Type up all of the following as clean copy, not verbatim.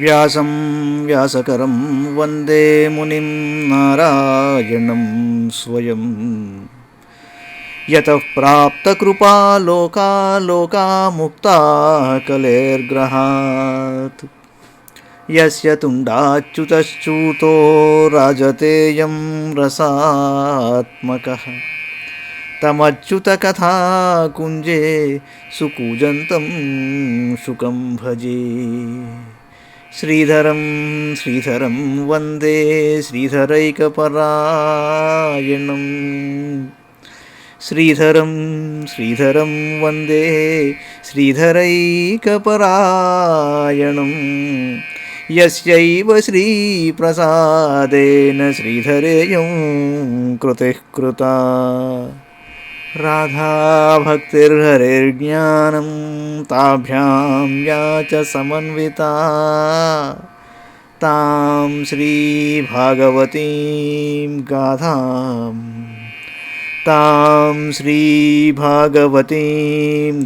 వ్యాసం వ్యాసకరం వందే మునిం నారాయణం స్వయం యతః ప్రాప్తకృపా లోకా ముక్తా కలేర్గ్రహాత్ యస్య తుండాచ్యుతశ్చ్యుతో రాజతేయం రసాత్మకః తమచ్యుతకథా కుంజే సుకూజంతం శుకం భజే. శ్రీధరం శ్రీధరం వందే శ్రీధరైకపరాయణం. శ్రీధరం శ్రీధరం వందే శ్రీధరైకపరాయణం. యస్యైవ శ్రీప్రసాదేన శ్రీధరేయం కృతిః కృతా. రాధాభక్తిర్హరిర్జ్ఞానం తాభ్యాం యా చ సమన్వితా తాం శ్రీభాగవతీం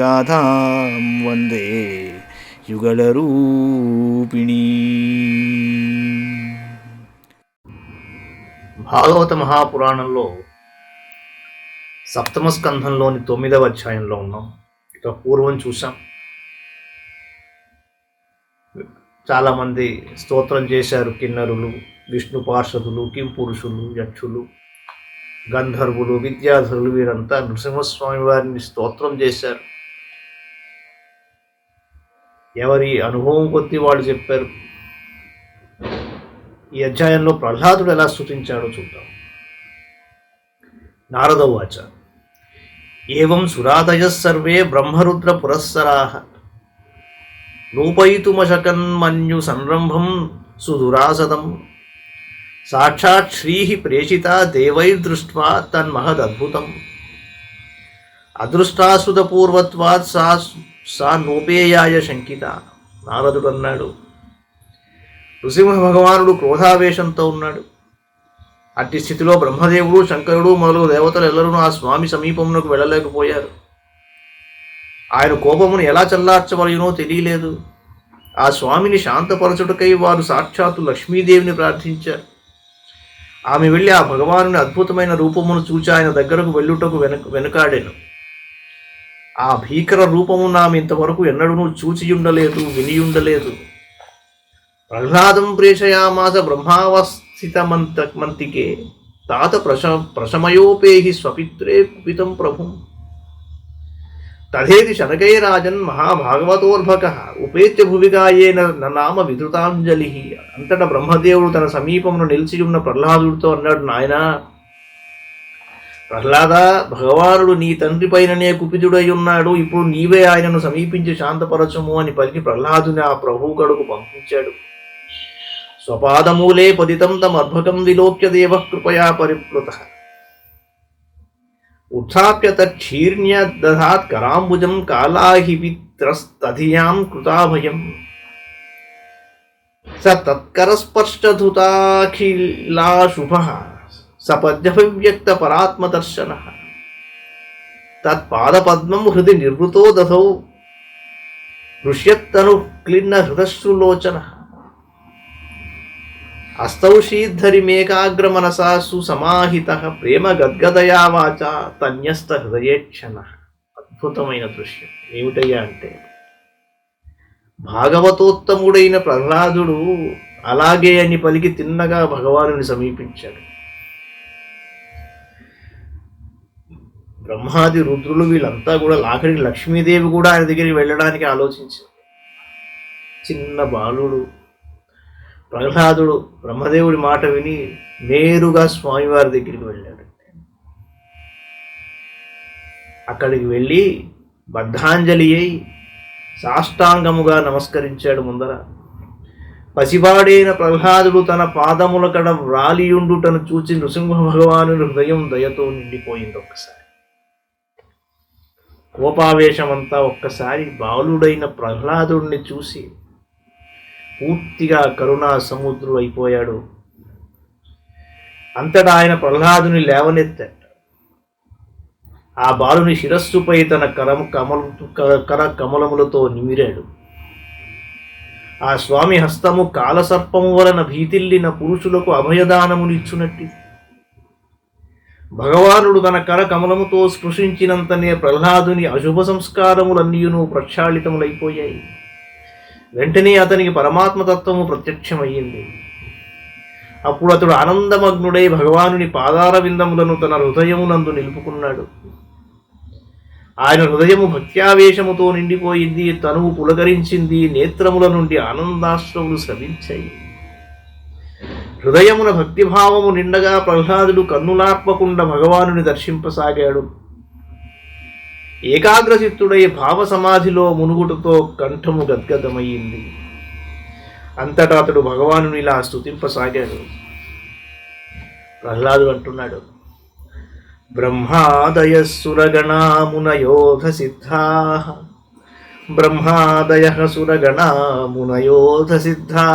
గాథాం వందే యుగళరూపిణీ. భాగవత మహాపురాణంలో సప్తమ స్కంధంలోని 9వ అధ్యాయంలో ఉన్నాం. ఇక పూర్వం చూసాం, చాలామంది స్తోత్రం చేశారు. కిన్నరులు, విష్ణు పార్షదులు, కింపురుషులు, యక్షులు, గంధర్వులు, విద్యాధరులు వీరంతా నృసింహస్వామి వారిని స్తోత్రం చేశారు. ఎవరి అనుభవం కొద్దీ వాళ్ళు చెప్పారు. ఈ అధ్యాయంలో ప్రహ్లాదుడు ఎలా స్తుతించాడో చూద్దాం. నారద ఉవాచ ఏవం సురాదయః సర్వే బ్రహ్మరుద్ర పురస్సరాః రూపయితుమశకన్మన్యు సంరంభం సుదురాసదం సాక్షాత్ శ్రీః ప్రేషితా దేవైర్దృష్ట్వా తన్మహదద్భుతం అదృష్టాసుతపూర్వత్వాత్ సా నోపేయాయ శంకిత. నారదుడు అన్నాడు, నృసింహ భగవానుడు క్రోధావేశంతో ఉన్నాడు. అట్టి స్థితిలో బ్రహ్మదేవుడు, శంకరుడు మొదలగు దేవతలు ఎల్లరూ ఆ స్వామి సమీపమునకు వెళ్ళలేకపోయారు. ఆయన కోపమును ఎలా చల్లార్చవలయునో తెలియలేదు. ఆ స్వామిని శాంతపరచుటకై వారు సాక్షాత్తు లక్ష్మీదేవిని ప్రార్థించారు. ఆమె వెళ్ళి ఆ భగవానుని అద్భుతమైన రూపమును చూచి ఆయన దగ్గరకు వెళ్ళుటకు వెనుకాడాను. ఆ భీకర రూపమును ఆమె ఇంతవరకు ఎన్నడూ చూచియుండలేదు, వినియుండలేదు. ప్రహ్లాదం ప్రేషయామాస బ్రహ్మావస్థితమంతికే తాత ప్రశమయోపేహి స్వపిత్రే కుపితం ప్రభుం తథేతి శనకైరాజన్ మహాభాగవతోర్భక ఉపేత్య భువిగాయేన నామ విధృతాంజలి. అంతటా బ్రహ్మదేవుడు తన సమీపమును నిలిచియున్న ప్రహ్లాదుడితో అన్నాడు, నాయనా ప్రహ్లాద, భగవానుడు నీ తండ్రి పైననే కుపితుడై ఉన్నాడు. ఇప్పుడు నీవే ఆయనను సమీపించి శాంతపరచము అని పలికి ప్రహ్లాదుని ఆ ప్రభువు కడుకు పంపించాడు. స్వపాదమూలే పతితం తమర్భకం విలోక్య దేవ కృపయా పరిప్లుత ఉత్థాప్య తచ్చీర్ణ్య దధాత్ కరాంబుజం కాలాహిపిత్రస్తధియాం కృతాభయం స తత్కరస్పర్శధుతాఖిలాశుభః సపద్యభివ్యక్త పరాత్మదర్శనః తత్పాదపద్మం హృది నిర్వృతో దధౌ హృష్యత్తను క్లిన్న హృదశ్రులోచనః అస్తౌ శీద్ధరిమేకాగ్రమనసా సుసమాహితః ప్రేమ గద్గదయా వాచా తన్యస్త హృదయేక్షణః. అద్భుతమైన దృశ్యం ఏమిటయ్యా అంటే, భాగవతోత్తముడైన ప్రహ్లాదుడు అలాగే అని పలికి తిన్నగా భగవానుని సమీపించాడు. బ్రహ్మాది రుద్రులు వీళ్ళంతా కూడా ఆఖరికి లక్ష్మీదేవి కూడా ఆయన దగ్గరికి వెళ్ళడానికి ఆలోచించారు. చిన్న బాలుడు ప్రహ్లాదుడు బ్రహ్మదేవుడి మాట విని నేరుగా స్వామివారి దగ్గరికి వెళ్ళాడు. అక్కడికి వెళ్ళి బద్ధాంజలి అయి సాష్టాంగముగా నమస్కరించాడు. ముందర పసివాడైన ప్రహ్లాదుడు తన పాదముల కడ వ్రాలియుండుటను చూచి నృసింహ భగవాను హృదయం దయతో నిండిపోయింది. ఒక్కసారి కోపావేశమంతా ఒక్కసారి బాలుడైన ప్రహ్లాదుడిని చూసి పూర్తిగా కరుణా సముద్రుడు అయిపోయాడు. అంతటా ఆయన ప్రహ్లాదుని లేవనెత్తాడు. ఆ బాలుని శిరస్సుపై తన కర కమలములతో నిమిరాడు. ఆ స్వామి హస్తము కాలసర్పము వలన భీతిల్లిన పురుషులకు అభయదానమునిచ్చునట్టి భగవానుడు తన కర కమలముతో స్పృశించినంతనే ప్రహ్లాదుని అశుభ సంస్కారములన్నీయును ప్రక్షాళితములైపోయాయి. వెంటనే అతనికి పరమాత్మతత్వము ప్రత్యక్షమయ్యింది. అప్పుడు అతడు ఆనందమగ్నుడై భగవానుని పాదార విందములను తన హృదయమునందు నిలుపుకున్నాడు. ఆయన హృదయము భక్త్యావేశముతో నిండిపోయింది, తనువు పులకరించింది, నేత్రముల నుండి ఆనందాశ్రములు స్రవించాయి. హృదయమున భక్తిభావము నిండగా ప్రహ్లాదుడు కన్నులార్పకుండా భగవానుని దర్శింపసాగాడు. ఏకాగ్రచిత్తుడై భావ సమాధిలో మునుగుటతో కంఠము గద్గదమయ్యింది. అంతటా అతడు భగవానుని ఇలా స్తుతింపసాగాడు. ప్రహ్లాదుడు అంటున్నాడు, బ్రహ్మాదయ సురగణామునయోధ సిద్ధా, బ్రహ్మాదయ సురగణామునయోధ సిద్ధా,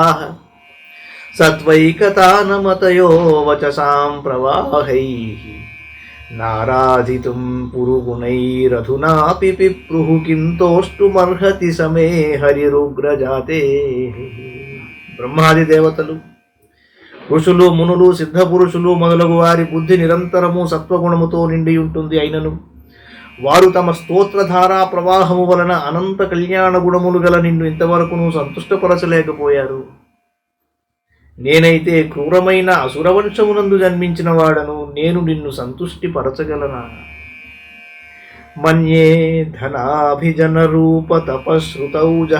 సత్వైకతానమతయో వచసాం ప్రవాహై, నారాధితుం పురుగుణైరధునాపి పిప్రుః కిం తోష్టుమర్హతి సమే హరిరుగ్రజాతే. బ్రహ్మాది దేవతలు, ఋషులు, మునులు, సిద్ధ పురుషులు మొదలగు వారి బుద్ధి నిరంతరము సత్వగుణముతో నిండి ఉంటుంది. అయినను వారు తమ స్తోత్రధారా ప్రవాహము వలన అనంత కళ్యాణ గుణములు గల నిన్ను ఇంతవరకును సంతుష్టపరచలేకపోయారు. నేనైతే క్రూరమైన అసురవంశమునందు జన్మించిన వాడను, నేను నిన్ను సంతుష్టి పరచగలనా? మన్యే ధనాభిజన రూప తపశ్రుతౌజ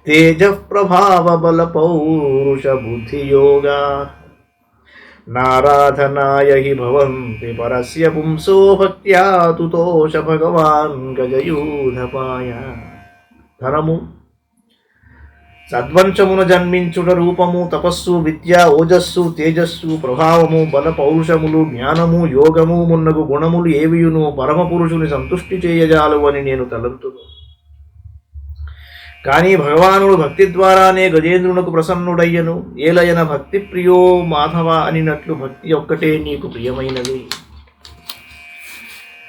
తేజ ప్రభావ బల పౌరుష బుద్ధియోగా, నారాధనాయ హి భవంతి పరస్య పుంసో భక్త్యా తుతోష భగవాన్ గజయూధపాయ. ధనము, సద్వంశమున జన్మించుట, రూపము, తపస్సు, విద్య, ఓజస్సు, తేజస్సు, ప్రభావము, బల, పౌరుషములు, జ్ఞానము, యోగము మున్నగు గుణములు ఏవియును పరమపురుషుని సంతుష్టి చేయజాలు అని నేను తలంతును. కానీ భగవానుడు భక్తి ద్వారానే గజేంద్రునకు ప్రసన్నుడయ్యను. ఏలయన భక్తి ప్రియో మాధవ అనినట్లు భక్తి ఒక్కటే నీకు ప్రియమైనది.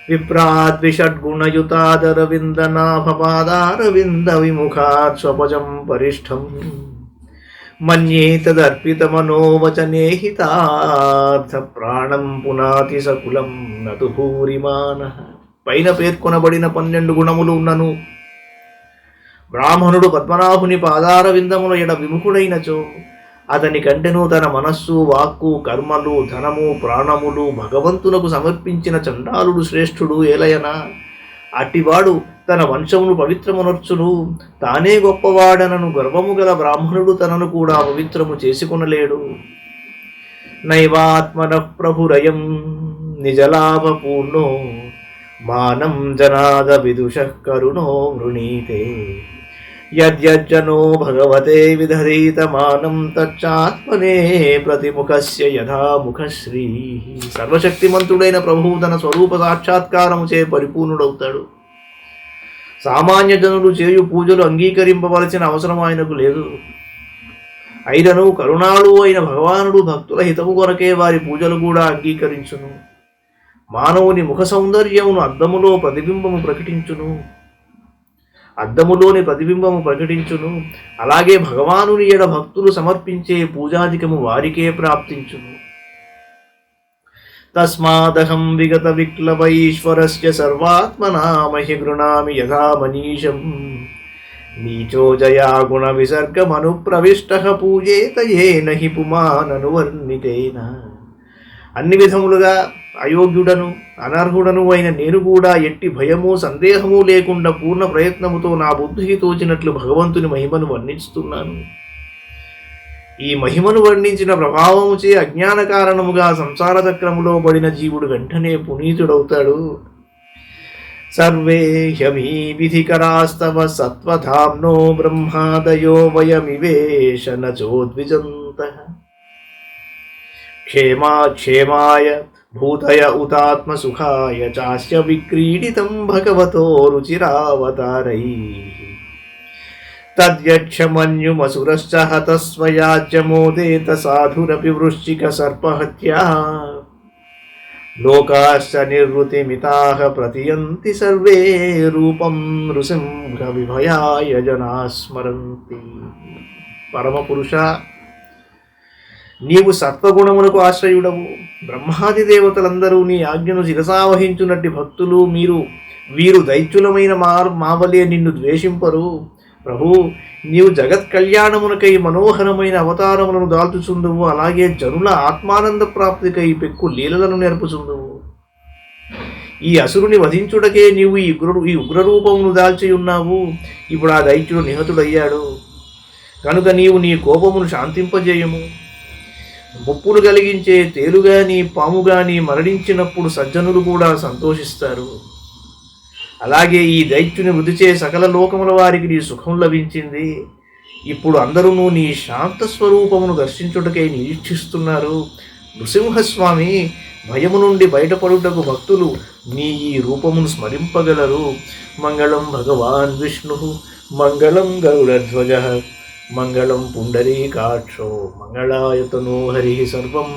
విప్రాద్విషడ్గుణయుతాదరవిందనాభపాదారవింద విముఖాత్ స్వపజం పరిష్టం మన్యే తదర్పితమనోవచనే హితార్థ ప్రాణం పునాతి సకులం నతు భూరిమానః. పైన పేర్కొనబడిన 12 గుణములు ఉన్నను బ్రాహ్మణుడు పద్మనాభుని పాదార విందముల ఎడ విముఖుడైనచో అతని కంటెను తన మనస్సు, వాక్కు, కర్మలు, ధనము, ప్రాణములు భగవంతునకు సమర్పించిన చండాలుడు శ్రేష్ఠుడు. ఏలయనా అట్టివాడు తన వంశమును పవిత్రమునర్చును. తానే గొప్పవాడనను గర్వము గల బ్రాహ్మణుడు తనను కూడా పవిత్రము చేసుకొనలేడు. నైవాత్మన ప్రభురయం నిజలాభపూర్ణో మానం జనాద విదుషః కరుణో వృణీతే. యద్యజ్జనో భగవతే విదధీతమానం తచ్చాత్మనే ప్రతిముఖస్య యథా ముఖశ్రీ. సర్వశక్తిమంతుడైన ప్రభువు తన స్వరూప సాక్షాత్కారముచే పరిపూర్ణుడవుతాడు. సామాన్య జనులు చేయు పూజలు అంగీకరింపవలసిన అవసరం ఆయనకు లేదు. అయినను కరుణాళు అయిన భగవానుడు భక్తుల హితము కొరకే వారి పూజలు కూడా అంగీకరించును. మానవుని ముఖ సౌందర్యమును అద్దములో ప్రతిబింబము ప్రకటించును. అద్దములోని ప్రతిబింబము ప్రకటించును. అలాగే భగవానుని ఎడ భక్తులు సమర్పించే పూజాధికము వారికే ప్రాప్తించును. తస్మాదహం విగత విక్లవైశ్వరస్య సర్వాత్మనా మహి గృణామి యథా మనీషం. నీచో జయా గుణ విసర్గమను ప్రవిష్టః పూజేత ఏన హి పుమాననువర్ణితేన. అన్ని విధములుగా అయోగ్యుడను అనర్హుడను అయిన నేను కూడా ఎట్టి భయము సందేహము లేకుండా పూర్ణ ప్రయత్నముతో నా బుద్ధికి తోచినట్లు భగవంతుని మహిమను వర్ణిస్తున్నాను. ఈ మహిమను వర్ణించిన ప్రభావముచే అజ్ఞాన కారణముగా సంసార చక్రములో పడిన జీవుడు వెంటనే పునీతుడవుతాడు. సర్వే హ్యమీ విధికరాస్తవ సత్వధామ్నో బ్రహ్మాదయో వయమివేశ నచోద్విజంతః. క్షేమాయ భూతయ ఉతాత్మసుఖాయ చాస్య విక్రీడితం భగవతో రుచిరావతారైః. తద్యక్షమన్యుమసురశ్చ హతస్వయాజ్యమోదేత సాధురపి వృశ్చిక సర్పహత్యా. లోకాశ్చ నిర్వృతిమితాః ప్రతియంతి సర్వే రూపం నృసింహ విభయాయ జనా స్మరంతి. పరమపురుష, నీవు సత్వగుణములకు ఆశ్రయుడవు. బ్రహ్మాది దేవతలందరూ నీ ఆజ్ఞను శిరసావహించునట్టి భక్తులు వీరు దైత్యులమైన మావలే నిన్ను ద్వేషింపరు. ప్రభు, నీవు జగత్ కళ్యాణమునకై మనోహరమైన అవతారములను దాల్చుచుందువు. అలాగే జనుల ఆత్మానంద ప్రాప్తికై పెక్కు లీలలను నేర్పుచుందువు. ఈ అసురుని వధించుటకే నీవు ఈ ఉగ్రరూపమును దాల్చి ఉన్నావు. ఇప్పుడు ఆ దైత్యుడు నిహతుడయ్యాడు కనుక నీవు నీ కోపమును శాంతింపజేయము. ముప్పులు కలిగించే తేలుగాని పాముగాని మరణించినప్పుడు సజ్జనులు కూడా సంతోషిస్తారు. అలాగే ఈ దైత్యుని మృతిచే సకల లోకముల వారికి నీ సుఖం లభించింది. ఇప్పుడు అందరూ నీ శాంత స్వరూపమును దర్శించుటకై నిరీక్షిస్తున్నారు. నృసింహస్వామి, భయము నుండి బయటపడుటకు భక్తులు నీ ఈ రూపమును స్మరింపగలరు. మంగళం భగవాన్ విష్ణు, మంగళం గరుడధ్వజ, మంగళం పుండరీకాక్షో, మంగళాయతనో హరి. సర్వం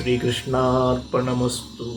శ్రీకృష్ణార్పణమస్తు.